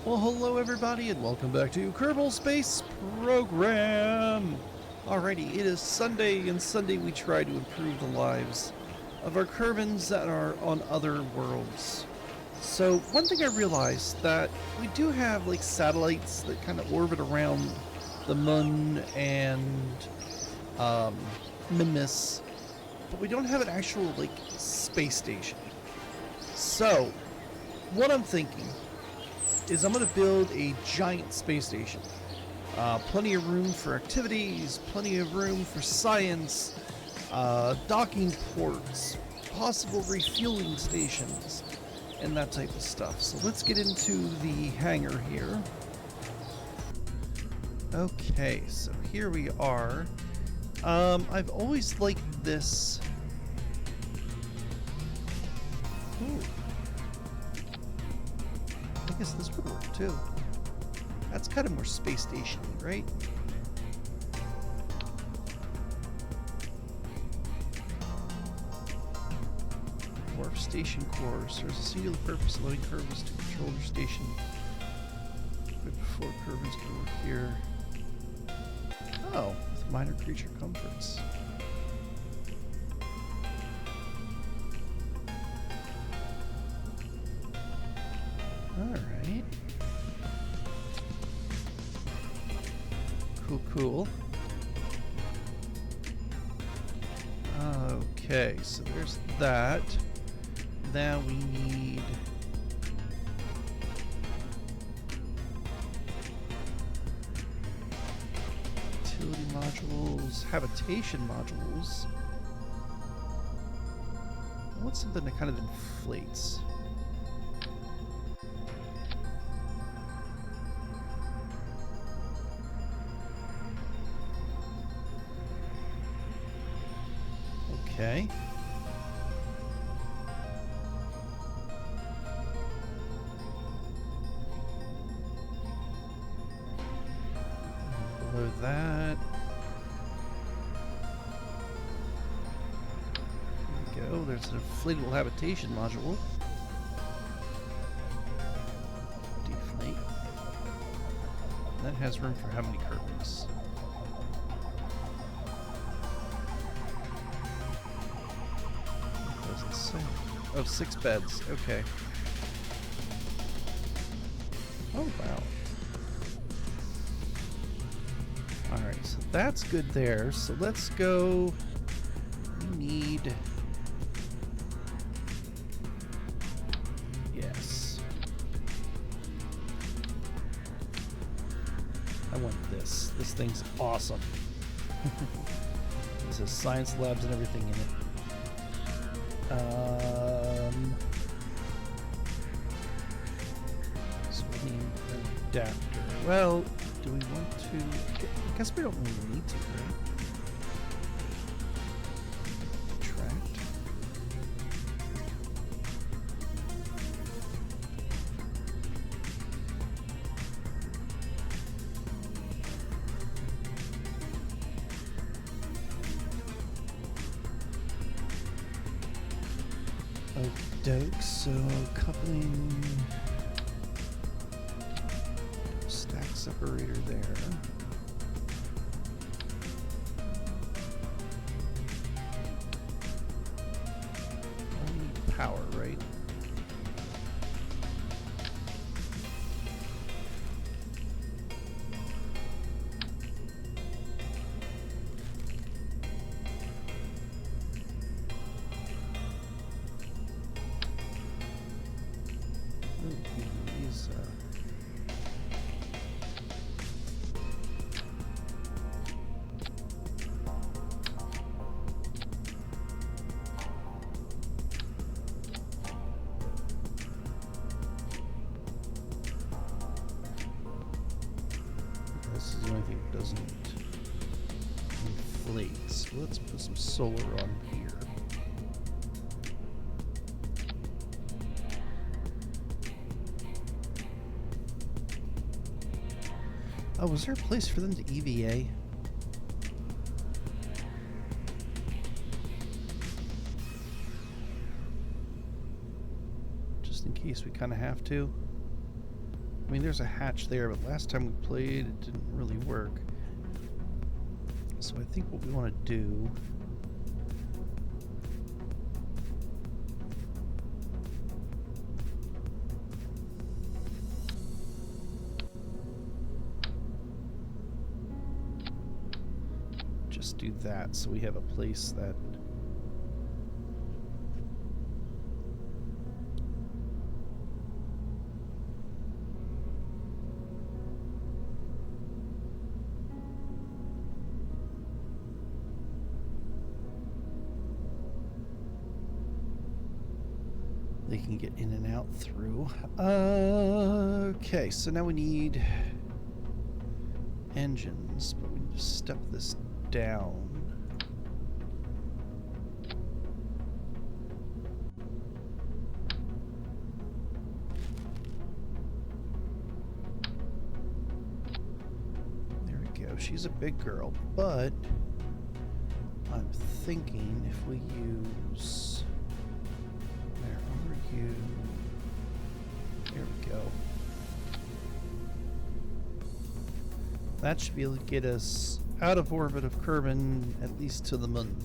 Well, hello everybody, and welcome back to Kerbal Space Program! Alrighty, it is Sunday, and Sunday we try to improve the lives of our Kerbans that are on other worlds. So, one thing I realized that we do have like satellites that kind of orbit around the moon and Mimas, but we don't have an actual like space station. So, what I'm thinking is I'm going to build a giant space station. Plenty of room for activities, plenty of room for science, docking ports, possible refueling stations, and that type of stuff. So let's get into the hangar here. Okay, so here we are. I've always liked this. Ooh. I guess this would work too. That's kind of more space station, right? Wharf station core serves a singular purpose, allowing Kerbals to control their station. But before Kerbals can work here. Oh, with minor creature comforts. Alright. Cool. Okay, so there's that. Now we need... utility modules, habitation modules. I want something that kind of inflates. Okay. Below that. There we go. There's an inflatable habitation module. Deflate. That has room for how many Kerbals? Oh, 6 beds. Okay. Oh, wow. Alright, so that's good there. So let's go... We need... Yes. I want this. This thing's awesome. This has science labs and everything in it. So we need an adapter. Well, do we want to... I guess we don't really need to, right? Attract. Doke, so coupling stack separator there. Only power, right? This is the only thing that doesn't inflate. So let's put some solar on here. Oh, was there a place for them to EVA? Just in case we kind of have to. I mean, there's a hatch there, but last time we played, it didn't really work. So I think what we want to do... just do that so we have a place that... they can get in and out through. Okay, so now we need engines, but we need to step this down. There we go. She's a big girl, but I'm thinking if we use... There we go. That should be able to get us out of orbit of Kerbin, at least to the moon.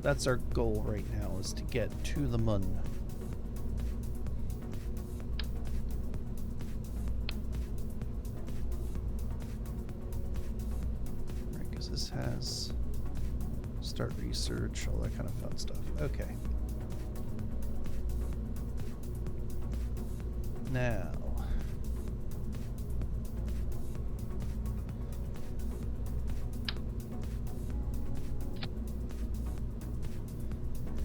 That's our goal right now, is to get to the moon. Right, because this has start research, all that kind of fun stuff. Okay. Now,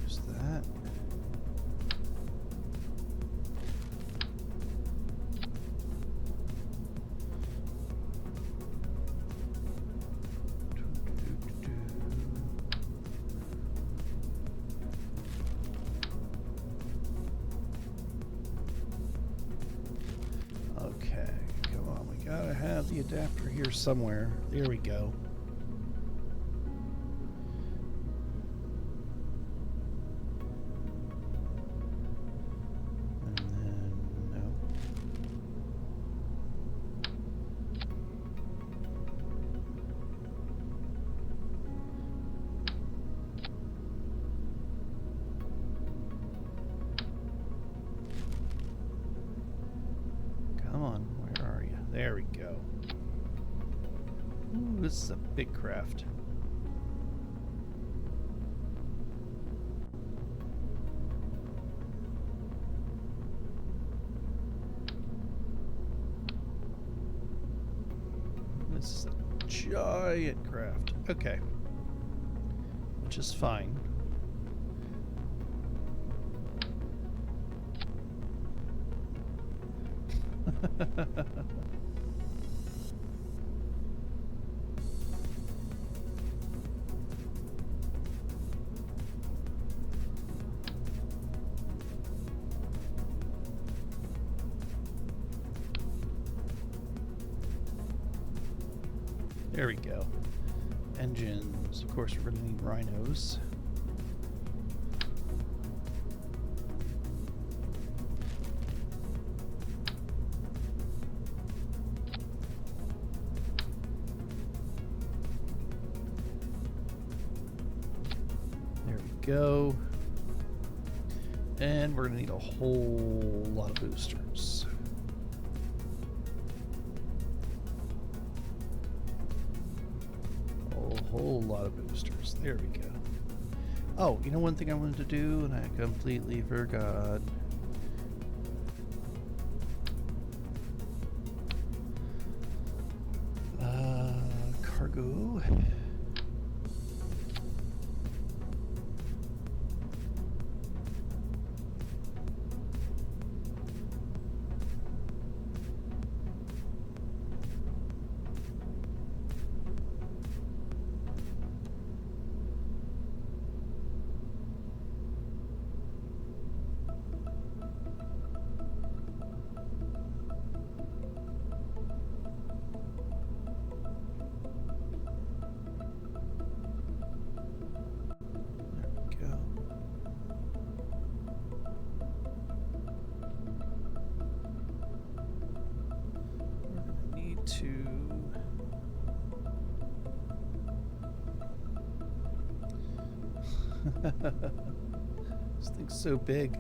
there's that. Okay, come on, we gotta have the adapter here somewhere. There we go. And then, no. Come on, where are you? There we go. Ooh, this is a big craft. This is a giant craft. Okay. Which is fine. There we go. Engines. Of course, we're going to need rhinos. There we go. And we're going to need a whole lot of boosters. Whole lot of boosters. There we go. Oh, you know one thing I wanted to do and I completely forgot. Cargo. to... This thing's so big.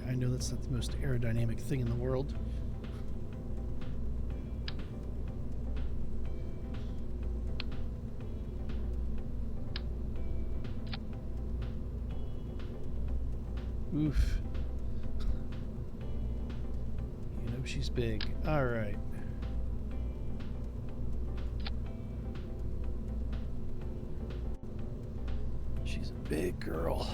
I know that's not the most aerodynamic thing in the world. Oof. You know she's big. All right. She's a big girl.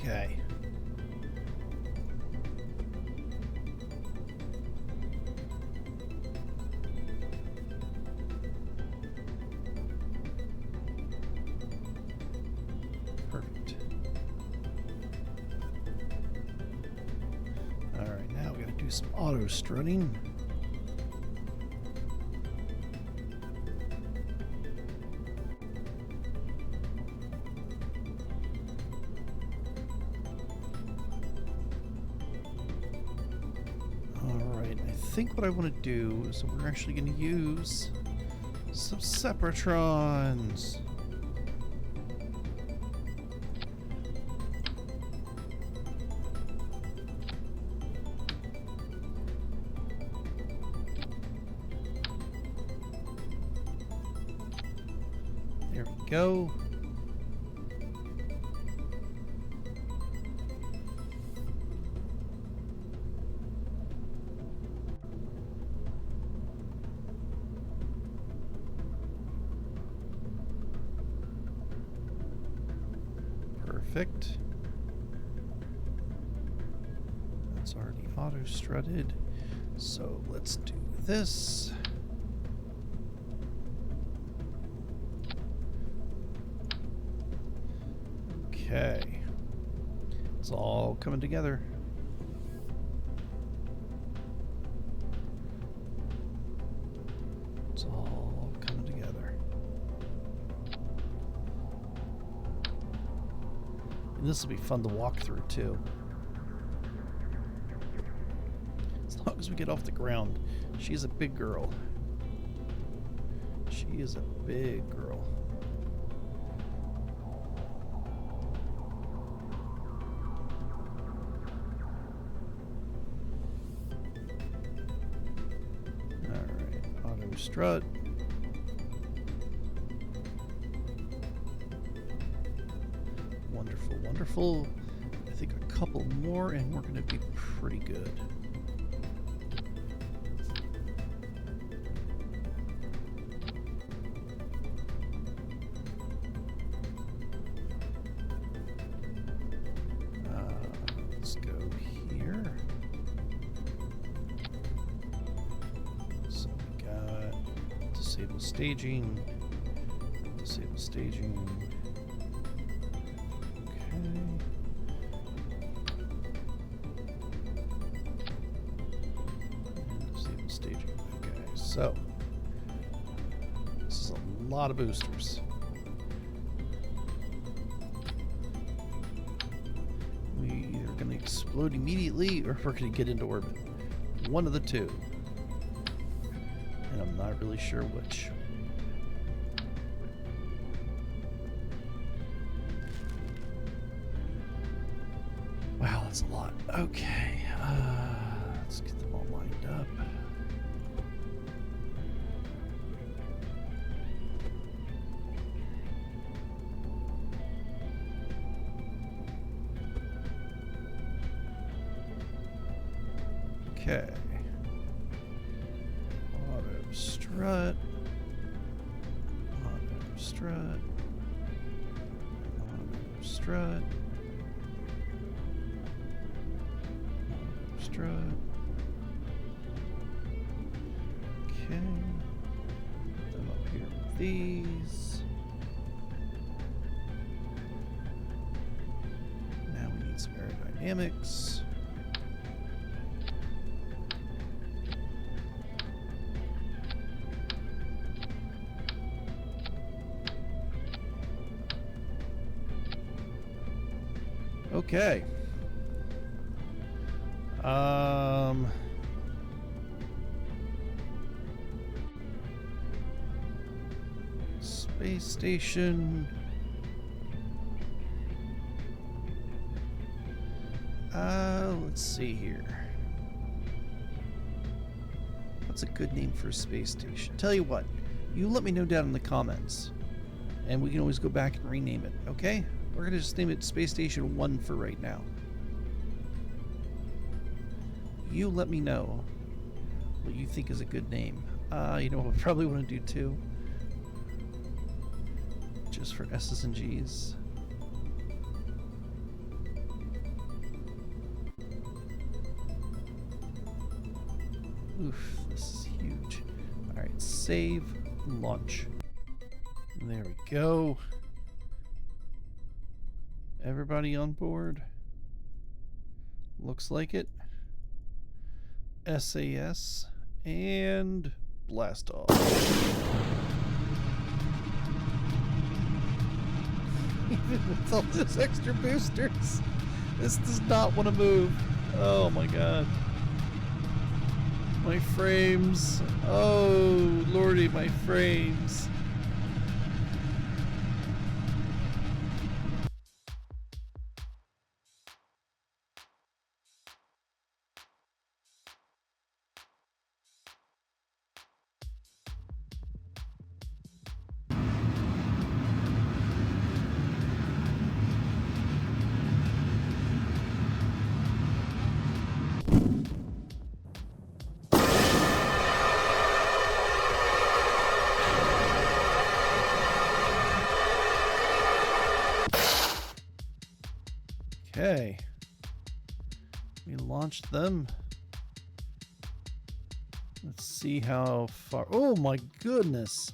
Okay. Perfect. All right, now we got to do some auto strutting. I think what I want to do is we're actually going to use some Separatrons. There we go. Perfect. That's already auto-strutted. So let's do this. Okay. It's all coming together. It's all coming together. This will be fun to walk through too. As long as we get off the ground. She's a big girl. She is a big girl. Alright, auto strut. Wonderful, wonderful. I think a couple more and we're going to be pretty good. Let's go here. So we got disable staging, disable staging. Disable staging. Okay, so this is a lot of boosters. explode immediately, or we're going to get into orbit. One of the two. And I'm not really sure which. Wow, that's a lot. Okay. Let's get them all lined up. Okay. Auto strut. Auto strut. Auto strut. Auto strut. Okay. Put them up here with these. Now we need some aerodynamics. Okay. Space station. Let's see here. What's a good name for a space station? Tell you what, you let me know down in the comments, and we can always go back and rename it, okay? We're going to just name it Space Station 1 for right now. You let me know what you think is a good name. You know what, I probably want to do 2. Just for S's and G's. Oof, this is huge. Alright, save, launch. There we go. Everybody on board? Looks like it. SAS and blast off. Even with all those extra boosters, this does not want to move. Oh my god. My frames. Oh lordy, my frames. Okay. We launched them. Let's see how far. Oh my goodness.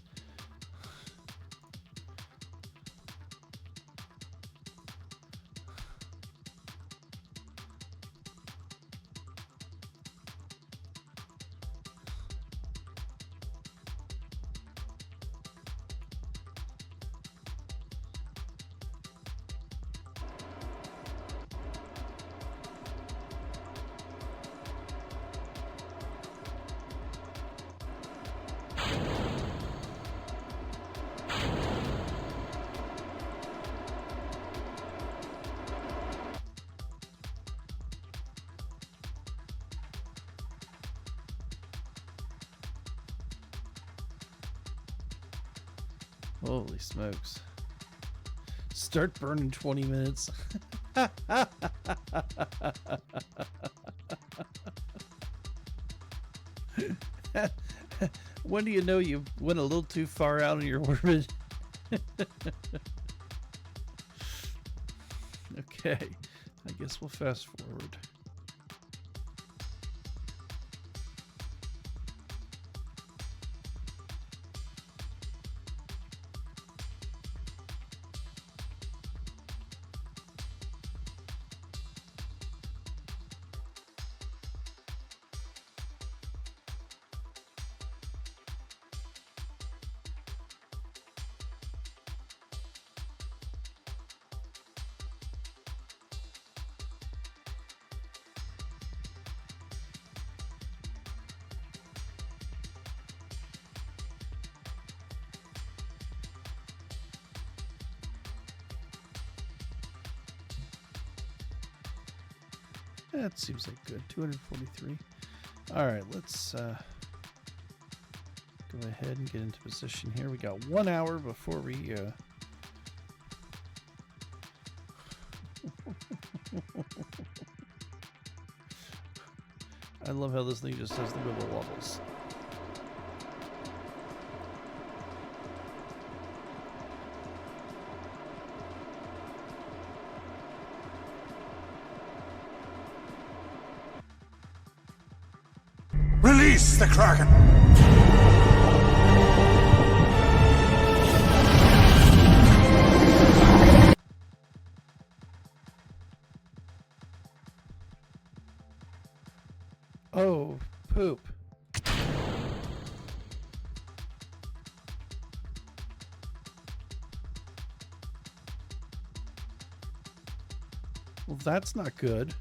Holy smokes. Start burning 20 minutes. When do you know you went a little too far out in your orbit? Okay, I guess we'll fast forward. That seems like good. 243. All right, let's go ahead and get into position here. We got 1 hour before we... I love how this thing just says the middle levels. Release the Kraken! Oh, poop. Well, that's not good.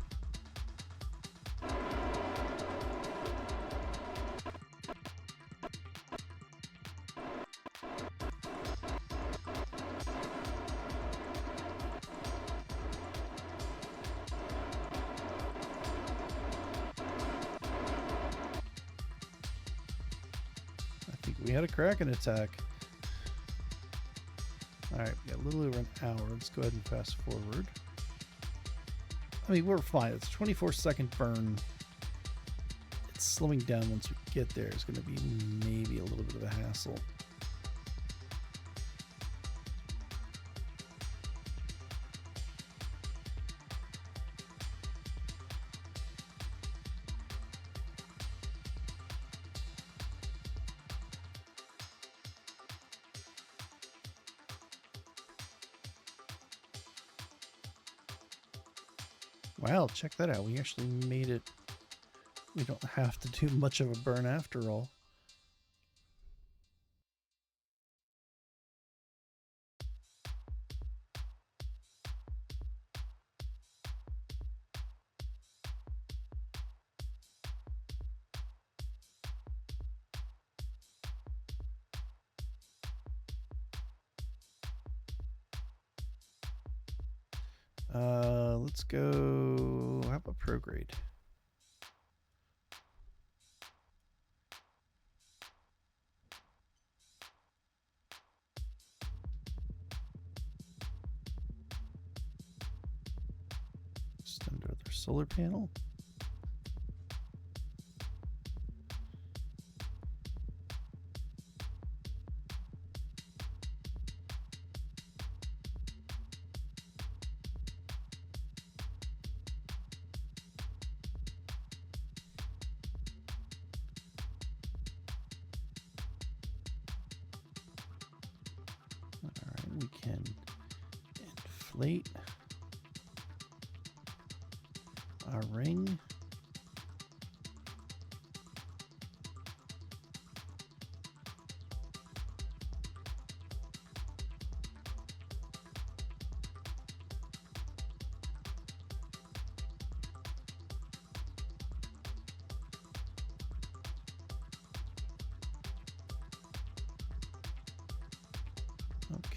We had a Kraken attack. Alright, we got a little over an hour. Let's go ahead and fast forward. I mean, we're fine. It's a 24-second burn. It's slowing down once we get there. It's going to be maybe a little bit of a hassle. Wow, check that out. We actually made it. We don't have to do much of a burn after all. Let's go. How about prograde? Just under their solar panel. We can inflate our ring.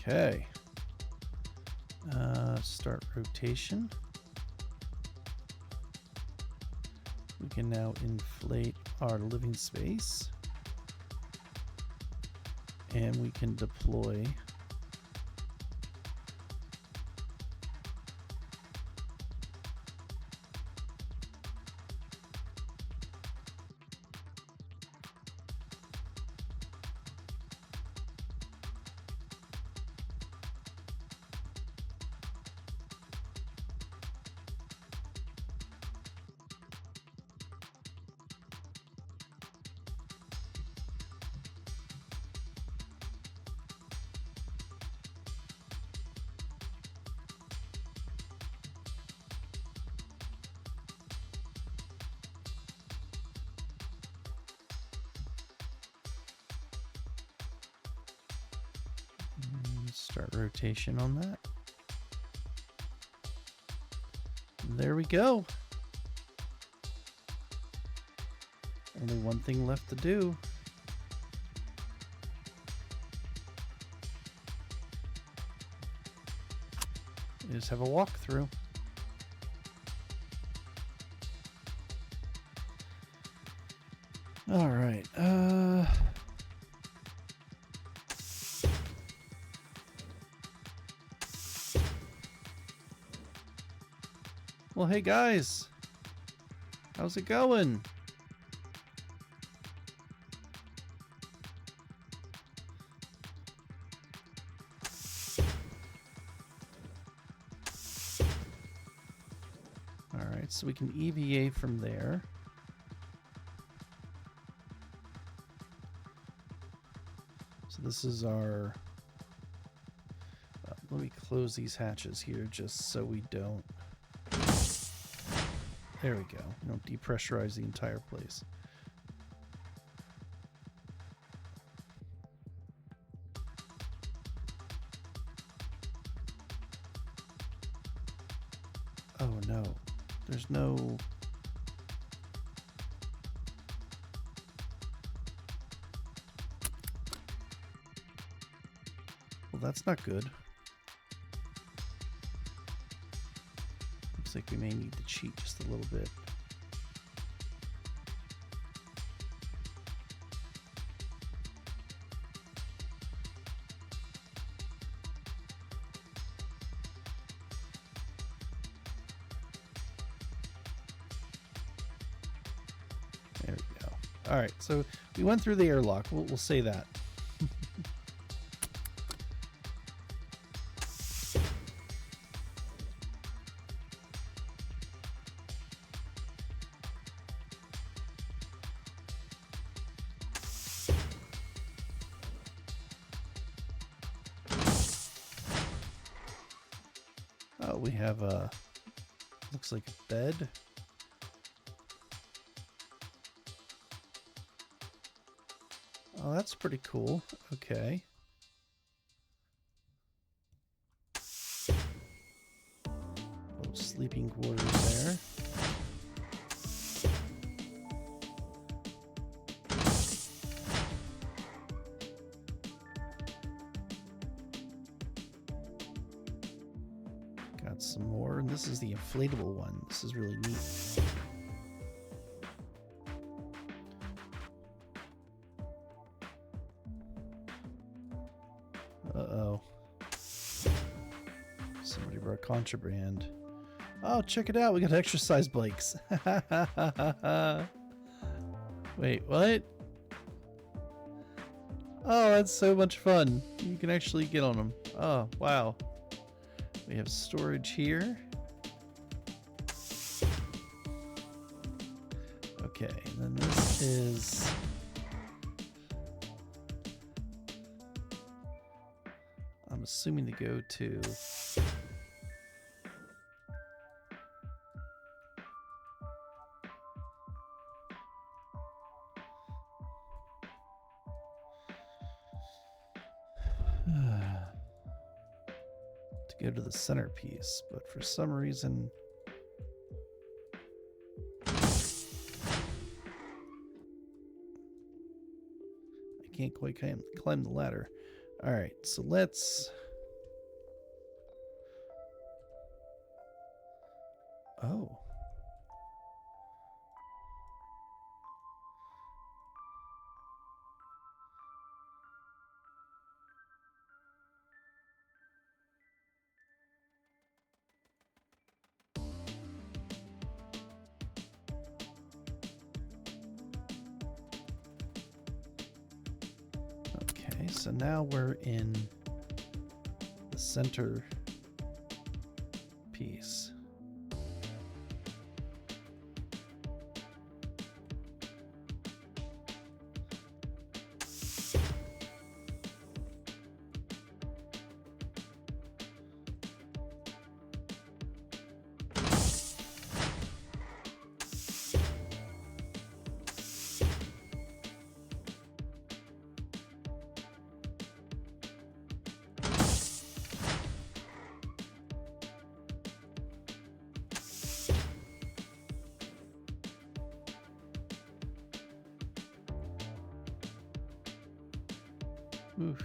Okay. Start rotation. We can now inflate our living space. And we can deploy start rotation on that. There we go. Only one thing left to do. Is have a walkthrough. All right. Well, hey guys, how's it going? All right, so we can EVA from there. So this is our... let me close these hatches here just so we don't... There we go. We don't depressurize the entire place. Oh no. There's no... Well, that's not good. Looks like we may need to cheat just a little bit. There we go. All right, so we went through the airlock. We'll say that. Oh, we have a... looks like a bed. Oh, that's pretty cool. Okay. Little sleeping quarters there. Got some more, and this is the inflatable one. This is really neat. Uh-oh. Somebody brought contraband. Oh, check it out. We got exercise bikes. Wait, what? Oh, that's so much fun. You can actually get on them. Oh, wow. We have storage here. Okay, and then this is... I'm assuming to go to... to go to the centerpiece, but for some reason... I can't quite climb the ladder. Alright, so let's... Oh. Okay, so now we're in the center piece. Oof.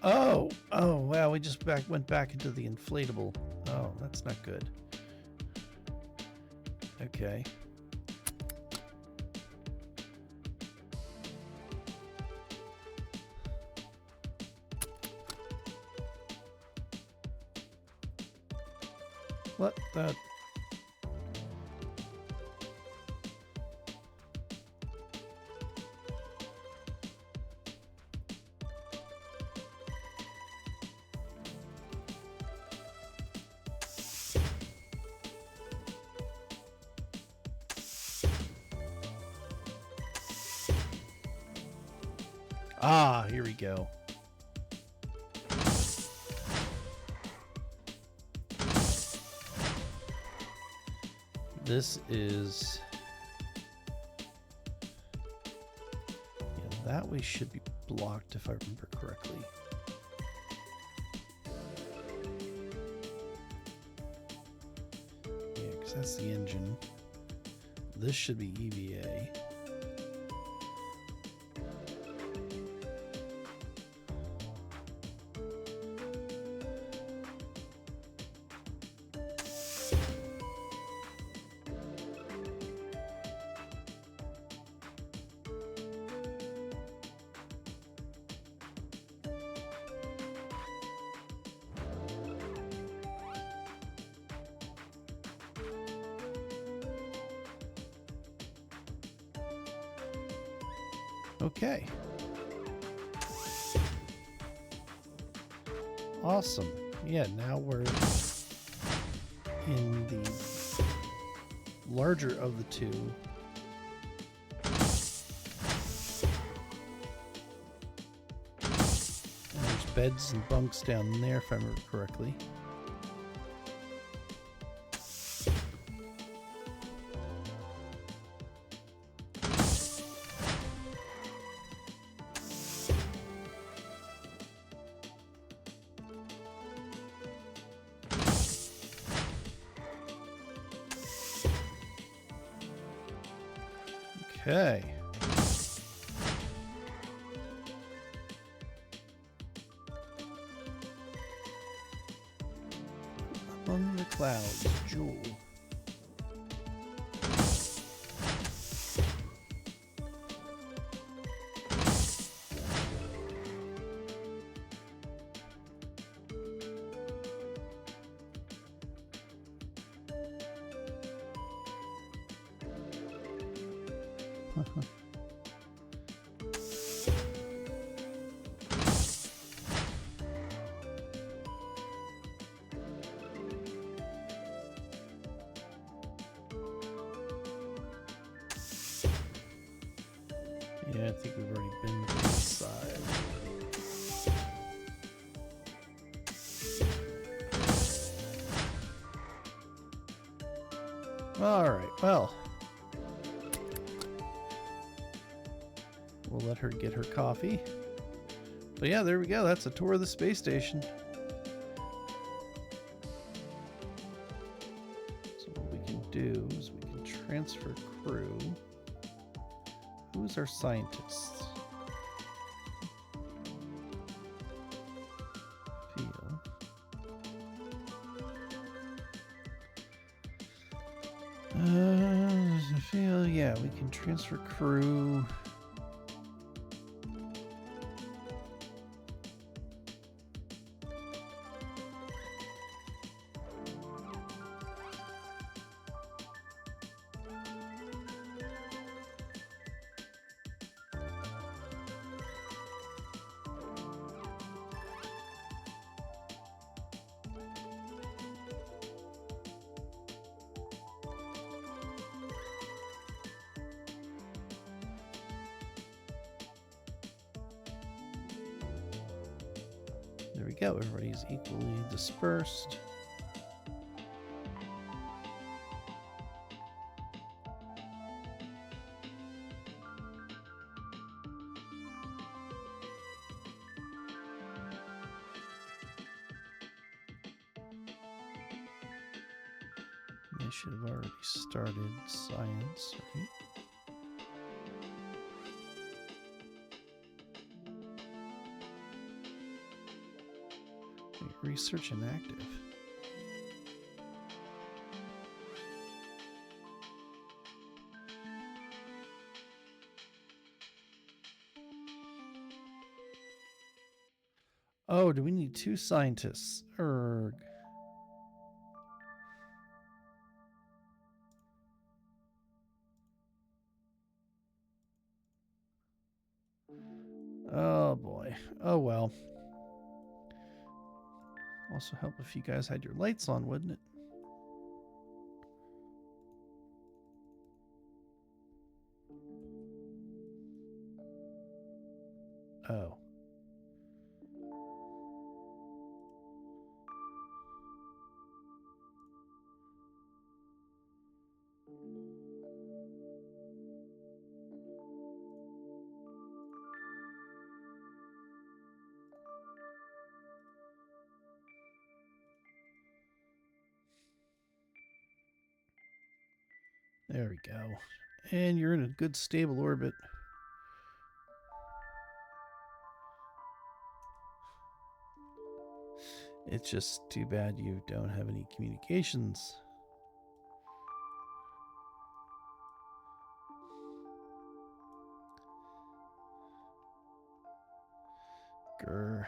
Oh, wow, we just went back into the inflatable. Oh, that's not good. Okay. What the? Ah, here we go. This is... Yeah, that way should be blocked if I remember correctly. Yeah, because that's the engine. This should be EVA. Okay. Awesome. Yeah, now we're in the larger of the two. And there's beds and bunks down there, if I remember correctly. Okay. Among the clouds, Jewel. Yeah, I think we've already been to this side. Alright, well. We'll let her get her coffee. But yeah, there we go. That's a tour of the space station. So what we can do is we can transfer crew. Who's our scientist? Feel. Feel, yeah, we can transfer crew. There we go, everybody's equally dispersed. They should have already started science, right? Research inactive. Oh, do we need 2 scientists? Erg. Oh boy. Oh well. Also help if you guys had your lights on, wouldn't it? Oh. There we go. And you're in a good stable orbit. It's just too bad you don't have any communications. Grr.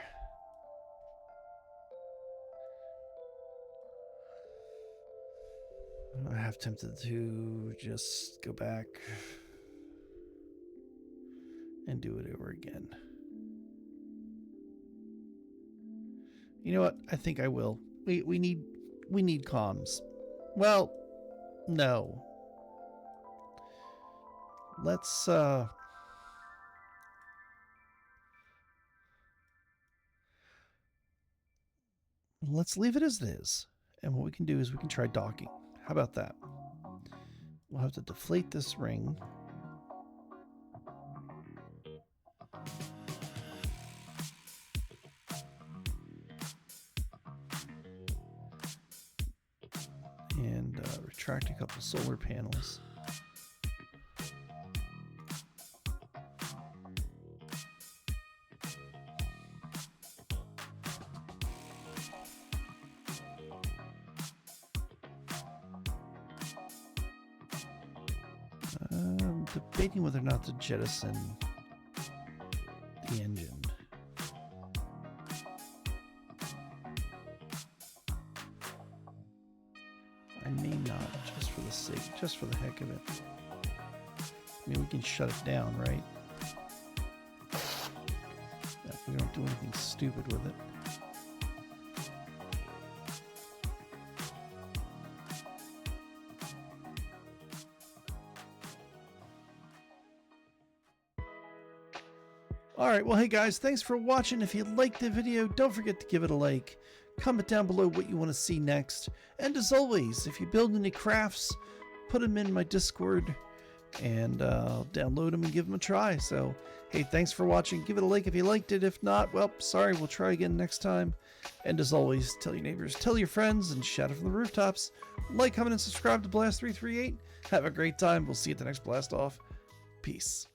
I'm half tempted to just go back and do it over again. You know what? I think I will. We need comms. Well, no. Let's leave it as it is. And what we can do is we can try docking. How about that? We'll have to deflate this ring. And retract a couple solar panels. Debating whether or not to jettison the engine. I may not, just for the heck of it. I mean, we can shut it down, right? If we don't do anything stupid with it. Alright, well hey guys, thanks for watching. If you liked the video, don't forget to give it a like. Comment down below what you want to see next. And as always, if you build any crafts, put them in my Discord and download them and give them a try. So, hey, thanks for watching. Give it a like if you liked it. If not, well, sorry, we'll try again next time. And as always, tell your neighbors, tell your friends, and shout it from the rooftops. Like, comment, and subscribe to Blast338. Have a great time. We'll see you at the next Blast Off. Peace.